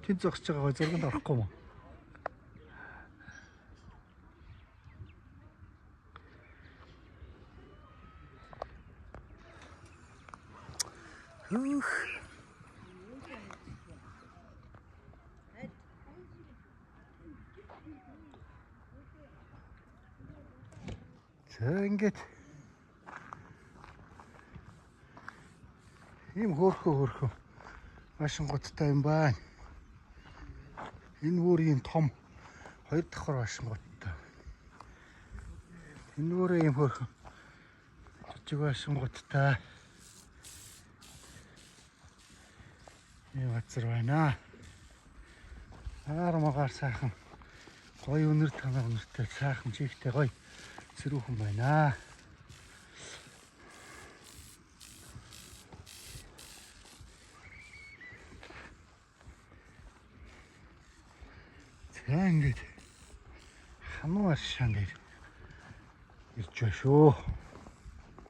Тэнд зогсож байгаа зурганд орохгүй юм уу? За ингээд ийм хөөрхөө Вашингтонтай юм байна. Энэ бүр ийм том 2 давхар Вашингтонтай. Энэ бүр ийм хөөрхөн жижиг Вашингтонтай. Ийм газар байна. Аармагаар сайхан гоё өнөр танаа өнөртэй сайхан чихтэй гоё цэрүүхэн байна. Ингээд хануу аршаан дээр ирж байна шүү.